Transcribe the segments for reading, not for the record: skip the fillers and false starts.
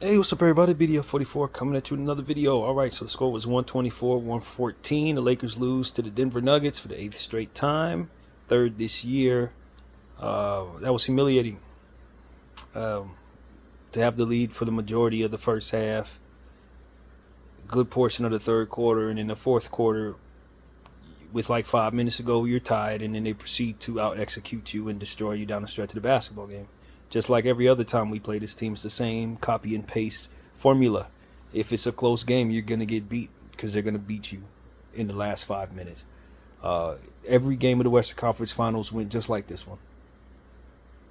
Hey, what's up, everybody? BDO 44 coming at you with another video. All right, so the score was 124-114. The Lakers lose to the Denver Nuggets for the eighth straight time, third this year. That was humiliating um, to have the lead for the majority of the first half, a good portion of the third quarter, and in the fourth quarter, with like 5 minutes to go, you're tied, and then they proceed to out execute you and destroy you down the stretch of the basketball game. Just like every other time we play this team, it's the same copy and paste formula. If it's a close game, you're gonna get beat because they're gonna beat you in the last 5 minutes. Every game of the Western Conference Finals went just like this one.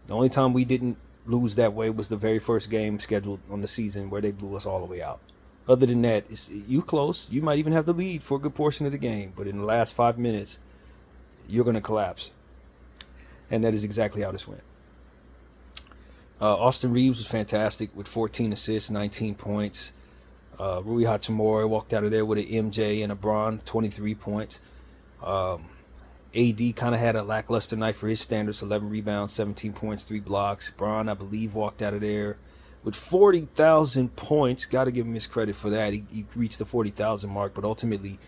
The only time we didn't lose that way was the very first game scheduled on the season where they blew us all the way out. Other than that, it's you close. You might even have the lead for a good portion of the game, but in the last 5 minutes, you're gonna collapse, and that is exactly how this went. Austin Reeves was fantastic with 14 assists, 19 points. Rui Hachimura walked out of there with an MJ and a Bron, 23 points. AD kind of had a lackluster night for his standards, 11 rebounds, 17 points, 3 blocks. Bron, I believe, walked out of there with 40,000 points. Got to give him his credit for that. He reached the 40,000 mark, but ultimately,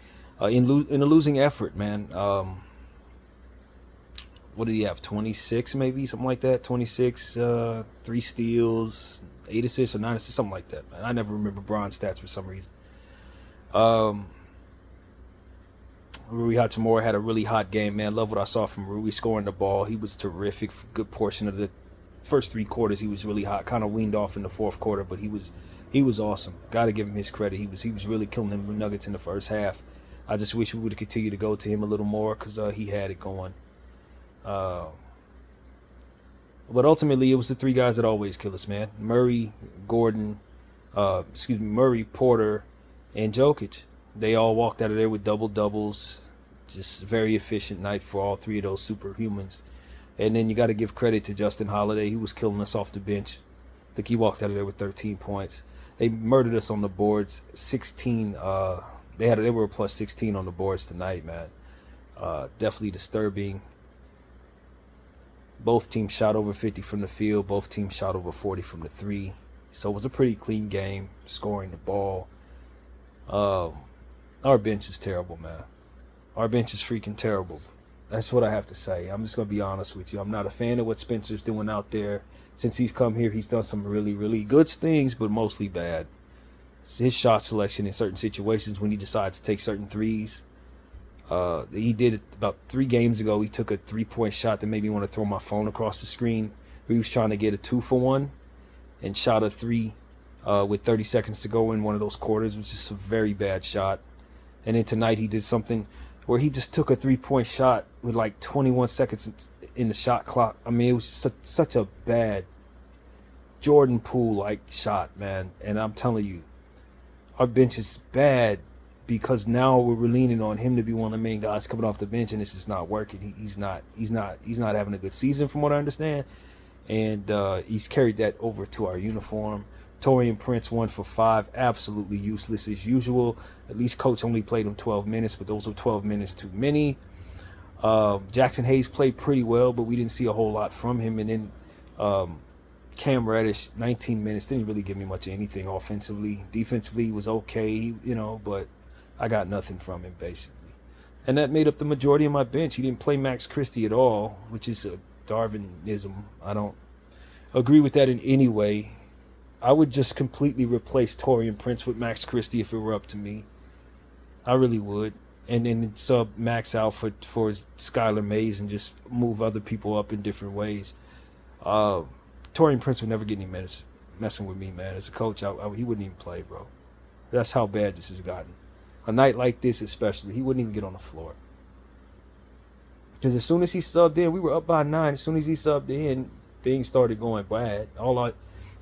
in a losing effort, man. What did he have? 26, maybe something like that. 26, 3 steals, 8 assists or 9 assists, something like that. Man, I never remember Bron's stats for some reason. Um, Rui Hachimura had a really hot game, man. Love what I saw from Rui scoring the ball. He was terrific for a good portion of the first 3 quarters. He was really hot. Kind of weaned off in the fourth quarter, but he was awesome. Got to give him his credit. He was really killing them Nuggets in the first half. I just wish we would have continued to go to him a little more because he had it going. Uh, but ultimately, it was the 3 guys that always kill us, man. Murray, Gordon, Murray, Porter, and Jokic. They all walked out of there with double doubles. Just a very efficient night for all 3 of those superhumans. And then you got to give credit to Justin Holiday. He was killing us off the bench. I think he walked out of there with 13 points. They murdered us on the boards. 16. They were a plus 16 on the boards tonight, man. Definitely disturbing. Both teams shot over 50 from the field. Both teams shot over 40 from the three. So it was a pretty clean game, scoring the ball. Um, our bench is terrible, man. Our bench is freaking terrible. That's what I have to say. I'm just going to be honest with you. I'm not a fan of what Spencer's doing out there. Since he's come here, he's done some really, really good things, but mostly bad. His shot selection in certain situations when he decides to take certain threes. He did it about 3 games ago. He took a 3-point shot that made me want to throw my phone across the screen. He was trying to get a 2-for-1 and shot a 3 with 30 seconds to go in one of those quarters, which is a very bad shot. And then tonight he did something where he just took a 3-point shot with like 21 seconds in the shot clock. I mean, it was such a bad Jordan Poole-like shot, man. And I'm telling you, our bench is bad because now we're leaning on him to be one of the main guys coming off the bench, and this is not working. He's not having a good season from what I understand, and he's carried that over to our uniform. Torian Prince 1 for 5, absolutely useless as usual. At least coach only played him 12 minutes, but those were 12 minutes too many. Jackson Hayes played pretty well, but we didn't see a whole lot from him. And then Cam Reddish, 19 minutes, didn't really give me much of anything offensively. Defensively, he was okay, but I got nothing from him, basically. And that made up the majority of my bench. He didn't play Max Christie at all, which is a Darwinism. I don't agree with that in any way. I would just completely replace Torian Prince with Max Christie if it were up to me. I really would. And then sub Max out for Skylar Mays and just move other people up in different ways. Uh, Torian Prince would never get any minutes messing with me, man. As a coach, he wouldn't even play, bro. That's how bad this has gotten. A night like this especially, he wouldn't even get on the floor. Because as soon as he subbed in, we were up by 9. As soon as he subbed in, things started going bad. I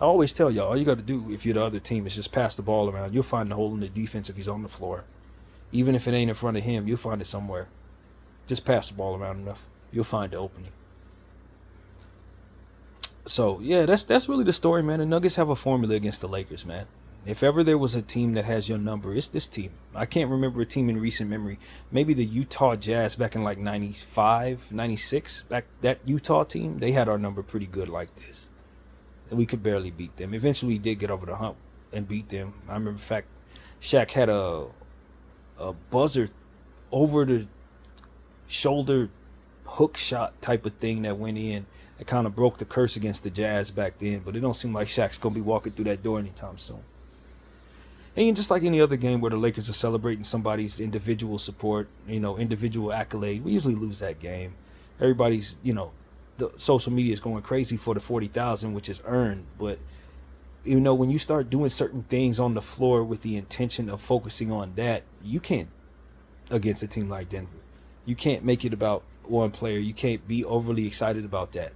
always tell y'all, all you got to do if you're the other team is just pass the ball around. You'll find the hole in the defense if he's on the floor. Even if it ain't in front of him, you'll find it somewhere. Just pass the ball around enough. You'll find the opening. So, yeah, that's really the story, man. The Nuggets have a formula against the Lakers, man. If ever there was a team that has your number, it's this team. I can't remember a team in recent memory. Maybe the Utah Jazz back in like 95, 96. Back that Utah team, they had our number pretty good like this. and we could barely beat them. Eventually, we did get over the hump and beat them. I remember, in fact, Shaq had a buzzer over the shoulder hook shot type of thing that went in. It kind of broke the curse against the Jazz back then, but it don't seem like Shaq's gonna be walking through that door anytime soon. And just like any other game where the Lakers are celebrating somebody's individual support, individual accolade, we usually lose that game. Everybody's, the social media is going crazy for the 40,000, which is earned. But, when you start doing certain things on the floor with the intention of focusing on that, you can't against a team like Denver. You can't make it about one player. You can't be overly excited about that.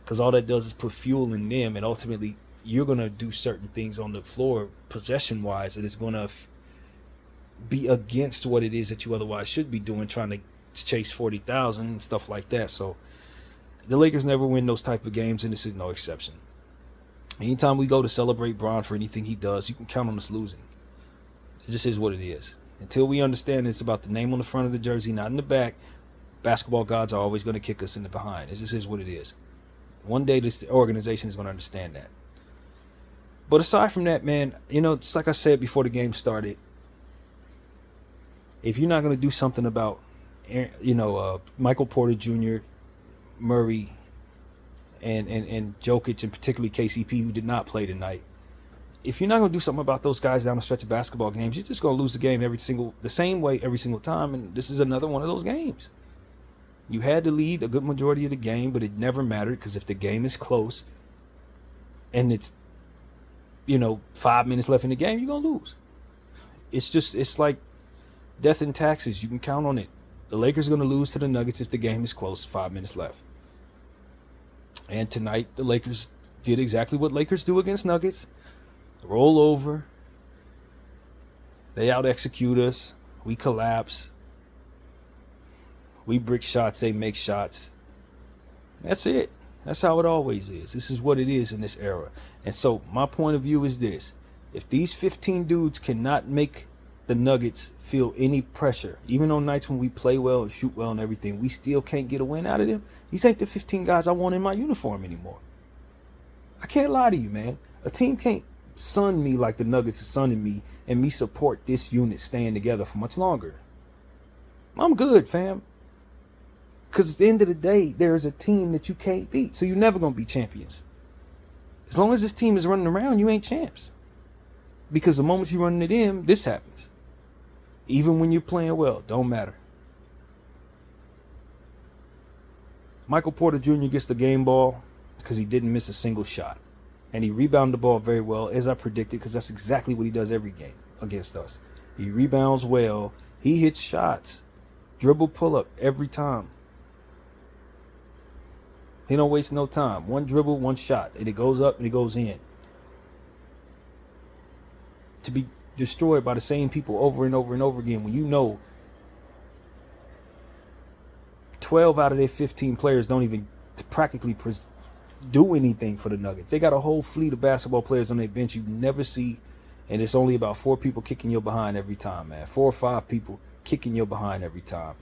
Because all that does is put fuel in them, and ultimately you're going to do certain things on the floor possession-wise that is going to be against what it is that you otherwise should be doing, trying to chase 40,000 and stuff like that. So the Lakers never win those type of games, and this is no exception. Anytime we go to celebrate Bron for anything he does, you can count on us losing. It just is what it is. Until we understand it's about the name on the front of the jersey, not in the back, basketball gods are always going to kick us in the behind. It just is what it is. One day this organization is going to understand that. But aside from that, man, just like I said before the game started, if you're not going to do something about, Michael Porter Jr., Murray, and Jokic, and particularly KCP, who did not play tonight, if you're not going to do something about those guys down the stretch of basketball games, you're just going to lose the game the same way every single time, and this is another one of those games. You had to lead a good majority of the game, but it never mattered, because if the game is close and it's 5 minutes left in the game, you're going to lose. It's like death and taxes. You can count on it. The Lakers are going to lose to the Nuggets if the game is close, 5 minutes left. And tonight, the Lakers did exactly what Lakers do against Nuggets. Roll over. They out-execute us. We collapse. We brick shots. They make shots. That's it. That's how it always is. This is what it is in this era. And so my point of view is this. If these 15 dudes cannot make the Nuggets feel any pressure, even on nights when we play well and shoot well and everything, we still can't get a win out of them. These ain't the 15 guys I want in my uniform anymore. I can't lie to you, man. A team can't sun me like the Nuggets are sunning me and me support this unit staying together for much longer. I'm good, fam. Because at the end of the day, there is a team that you can't beat. So you're never going to be champions. As long as this team is running around, you ain't champs. Because the moment you run into them, this happens. Even when you're playing well, don't matter. Michael Porter Jr. gets the game ball because he didn't miss a single shot. And he rebounded the ball very well, as I predicted, because that's exactly what he does every game against us. He rebounds well. He hits shots. Dribble pull-up every time. He don't waste no time. One dribble, one shot. And it goes up and it goes in. To be destroyed by the same people over and over and over again when 12 out of their 15 players don't even practically do anything for the Nuggets. They got a whole fleet of basketball players on their bench you never see, and it's only about 4 people kicking your behind every time, man. 4 or 5 people kicking your behind every time.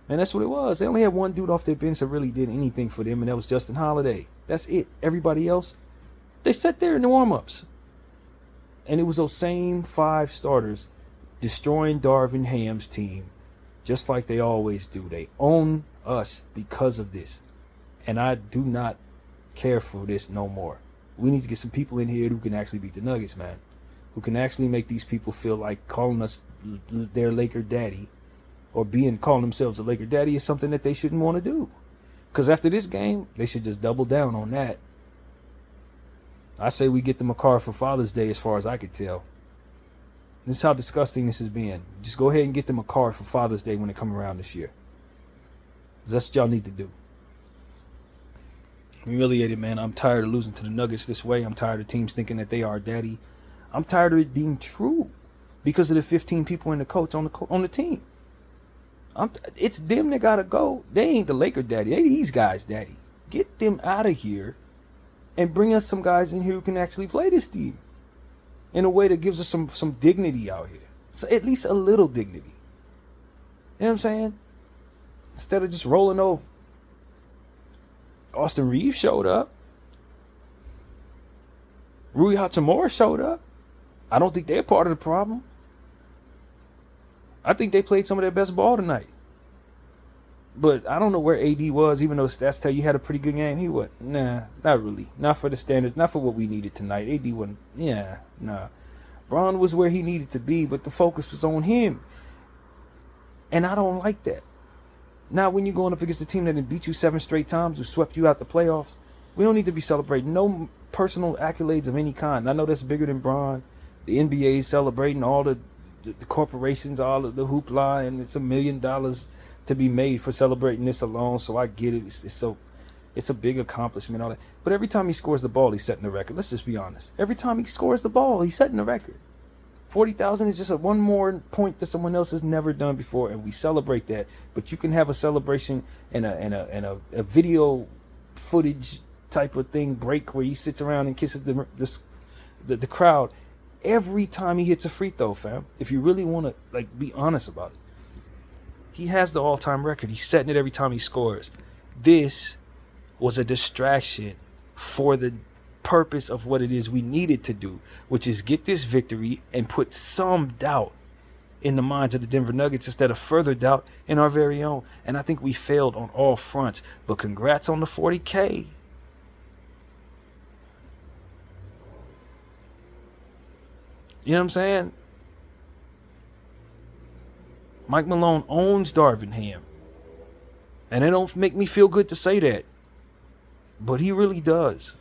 And that's what it was. They only had one dude off their bench that really did anything for them, and that was Justin Holiday. That's it. Everybody else, they sat there in the warm-ups. And it was those same 5 starters destroying Darvin Ham's team, just like they always do. They own us because of this. And I do not care for this no more. We need to get some people in here who can actually beat the Nuggets, man. Who can actually make these people feel like calling us their Laker daddy, or calling themselves a Laker daddy, is something that they shouldn't want to do. Because after this game, they should just double down on that. I say we get them a car for Father's Day, as far as I could tell. This is how disgusting this has been. Just go ahead and get them a car for Father's Day when they come around this year. That's what y'all need to do. I'm humiliated, man. I'm tired of losing to the Nuggets this way. I'm tired of teams thinking that they are daddy. I'm tired of it being true because of the 15 people and the coach on the team. It's them that gotta go. They ain't the Laker daddy. They these guys daddy. Get them out of here and bring us some guys in here who can actually play this team in a way that gives us some dignity out here. So at least a little dignity. You know what I'm saying? Instead of just rolling over. Austin Reeves showed up. Rui Hachimura showed up. I don't think they're part of the problem. I think they played some of their best ball tonight. But I don't know where AD was, even though stats tell you he had a pretty good game. He was, nah, not really. Not for the standards, not for what we needed tonight. AD wasn't, nah. Bron was where he needed to be, but the focus was on him. And I don't like that. Now, when you're going up against a team that beat you 7 straight times, who swept you out the playoffs, we don't need to be celebrating no personal accolades of any kind. I know that's bigger than Bron. The NBA is celebrating all the corporations, all of the hoopla, and it's $1 million to be made for celebrating this alone. So I get it. It's a big accomplishment, all that. But every time he scores the ball, he's setting the record. Let's just be honest. Every time he scores the ball, he's setting the record. 40,000 is just one more point that someone else has never done before, and we celebrate that. But you can have a celebration and a video footage type of thing break where he sits around and kisses the crowd every time he hits a free throw, fam. If you really want to be honest about it, he has the all-time record. He's setting it every time he scores. This was a distraction for the purpose of what it is we needed to do, which is get this victory and put some doubt in the minds of the Denver Nuggets instead of further doubt in our very own. And I think we failed on all fronts. But congrats on the 40K. You know what I'm saying? Mike Malone owns Darvin Ham. And it don't make me feel good to say that. But he really does.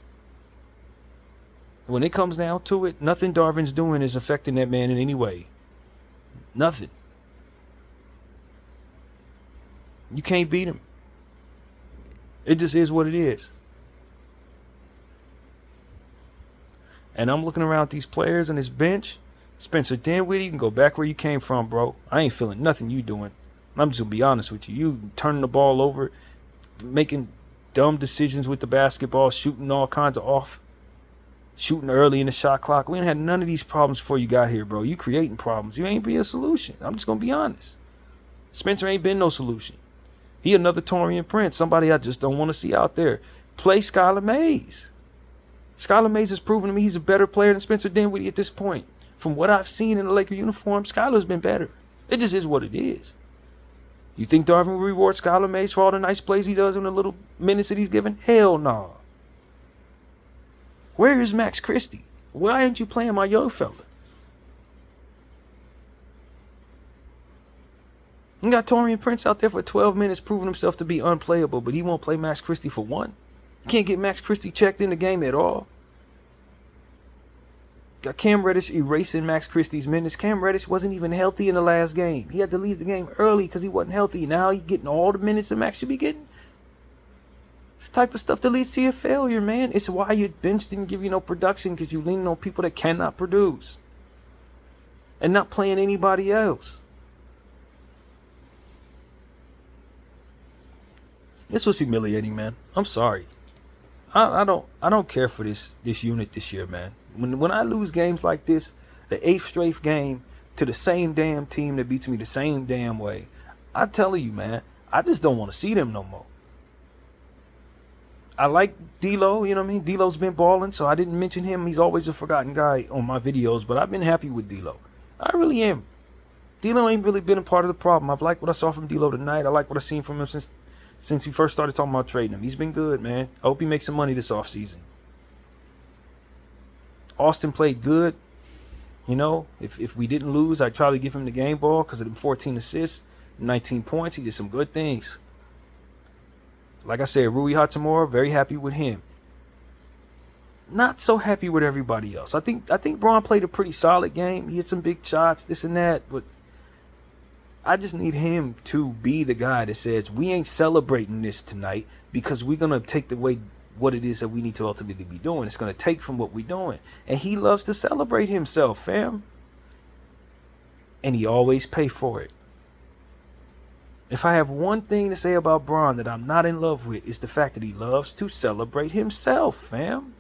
When it comes down to it, nothing Darvin's doing is affecting that man in any way. Nothing. You can't beat him. It just is what it is. And I'm looking around these players on this bench. Spencer Dinwiddie, you can go back where you came from, bro. I ain't feeling nothing you doing. I'm just going to be honest with you. You turning the ball over, making dumb decisions with the basketball, shooting all kinds of off. Shooting early in the shot clock. We ain't had none of these problems before you got here, bro. You creating problems. You ain't be a solution. I'm just going to be honest. Spencer ain't been no solution. He another Taurean Prince. Somebody I just don't want to see out there. Play Skylar Mays. Skylar Mays has proven to me he's a better player than Spencer Dinwiddie at this point. From what I've seen in the Laker uniform, Skylar's been better. It just is what it is. You think Darvin will reward Skylar Mays for all the nice plays he does in the little minutes that he's given? Hell no. Nah. Where is Max Christie? Why aren't you playing my young fella? You got Taurean Prince out there for 12 minutes proving himself to be unplayable, but he won't play Max Christie for one. You can't get Max Christie checked in the game at all. Got Cam Reddish erasing Max Christie's minutes. Cam Reddish wasn't even healthy in the last game. He had to leave the game early because he wasn't healthy. Now he's getting all the minutes that Max should be getting. It's the type of stuff that leads to your failure, man. It's why your bench didn't give you no production, because you leaning on people that cannot produce and not playing anybody else. This was humiliating, man. I'm sorry. I don't care for this unit this year, man. When I lose games like this, the 8th straight game to the same damn team that beats me the same damn way, I'm telling you, man, I just don't want to see them no more. I like D'Lo, you know what I mean? D'Lo's been balling, so I didn't mention him. He's always a forgotten guy on my videos, but I've been happy with D'Lo. I really am. D'Lo ain't really been a part of the problem. I've liked what I saw from D'Lo tonight. I like what I've seen from him since he first started talking about trading him. He's been good, man. I hope he makes some money this offseason. Austin played good. You know, if we didn't lose, I'd probably give him the game ball because of them 14 assists, 19 points. He did some good things. Like I said, Rui Hachimura, very happy with him. Not so happy with everybody else. I think Bron played a pretty solid game. He hit some big shots, this and that, but I just need him to be the guy that says, we ain't celebrating this tonight because we're going to take away what it is that we need to ultimately be doing. It's going to take from what we're doing. And he loves to celebrate himself, fam. And he always pay for it. If I have one thing to say about Bron that I'm not in love with, it's the fact that he loves to celebrate himself, fam.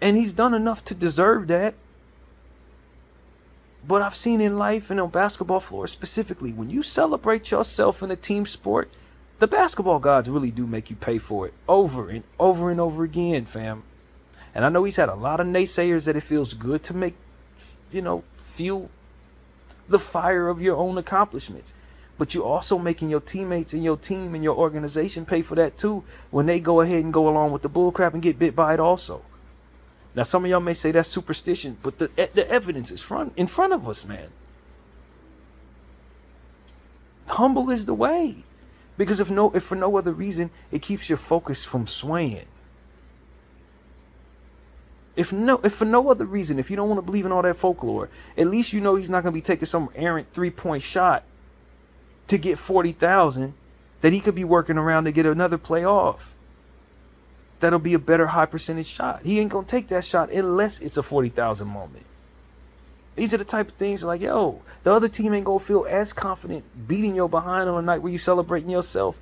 And he's done enough to deserve that. But I've seen in life and on basketball floor specifically, when you celebrate yourself in a team sport, The basketball gods really do make you pay for it over and over and over again, fam. And I know he's had a lot of naysayers that it feels good to make, fuel the fire of your own accomplishments. But you're also making your teammates and your team and your organization pay for that too when they go ahead and go along with the bullcrap and get bit by it also. Now, some of y'all may say that's superstition, but the evidence is in front of us, man. Humble is the way. Because if for no other reason, it keeps your focus from swaying. If for no other reason, if you don't want to believe in all that folklore, at least you know he's not going to be taking some errant 3-point shot to get 40,000 that he could be working around to get another play off. That'll be a better high percentage shot. He ain't going to take that shot unless it's a 40,000 moment. These are the type of things like, the other team ain't going to feel as confident beating your behind on a night where you celebrating yourself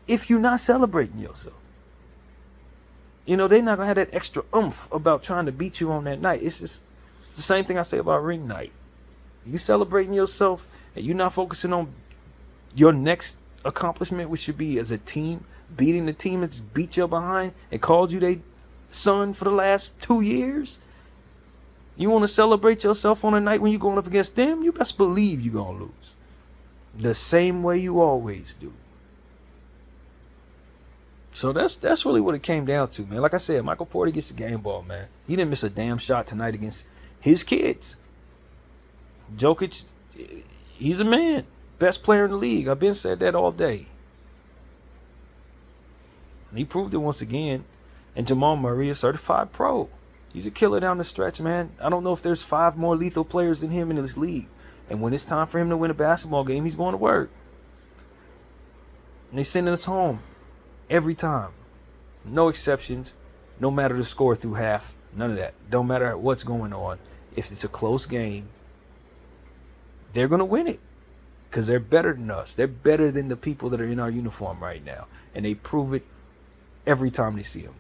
if you're not celebrating yourself. They're not going to have that extra oomph about trying to beat you on that night. It's the same thing I say about ring night. You celebrating yourself and you're not focusing on your next accomplishment, which should be as a team, beating the team that's beat you behind and called you their son for the last 2 years. You want to celebrate yourself on a night when you're going up against them? You best believe you're going to lose. The same way you always do. So that's really what it came down to, man. Like I said, Michael Porter gets the game ball, man. He didn't miss a damn shot tonight against his kids. Jokic, he's a man. Best player in the league. I've been said that all day. He proved it once again. And Jamal Murray, a certified pro. He's a killer down the stretch, man. I don't know if there's 5 more lethal players than him in this league. And when it's time for him to win a basketball game, he's going to work. And they sending us home every time. No exceptions. No matter the score through half. None of that. Don't matter what's going on. If it's a close game, they're going to win it. Because they're better than us. They're better than the people that are in our uniform right now. And they prove it every time they see them.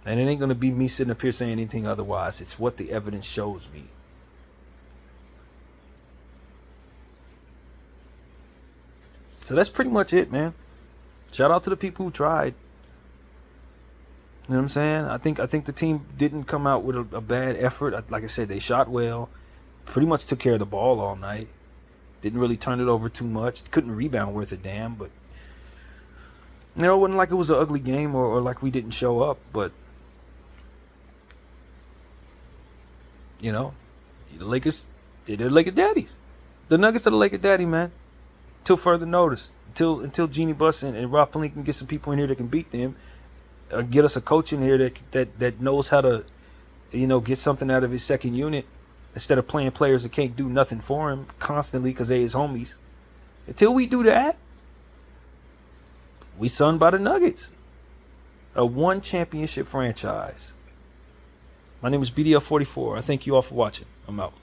And it ain't going to be me sitting up here saying anything otherwise. It's what the evidence shows me. So that's pretty much it, man. Shout out to the people who tried. You know what I'm saying? I think the team didn't come out with a bad effort. Like I said, they shot well. Pretty much took care of the ball all night. Didn't really turn it over too much. Couldn't rebound worth a damn. But, it wasn't like it was an ugly game or like we didn't show up. But, the Lakers, they're the Laker daddies. The Nuggets are the Laker daddy, man. Till further notice. Until Jeannie Buss and Rob Pelinka can get some people in here that can beat them. Get us a coach in here that knows how to, get something out of his second unit. Instead of playing players that can't do nothing for him constantly because they his homies. Until we do that, we sunned by the Nuggets. A 1 championship franchise. My name is BDL44. I thank you all for watching. I'm out.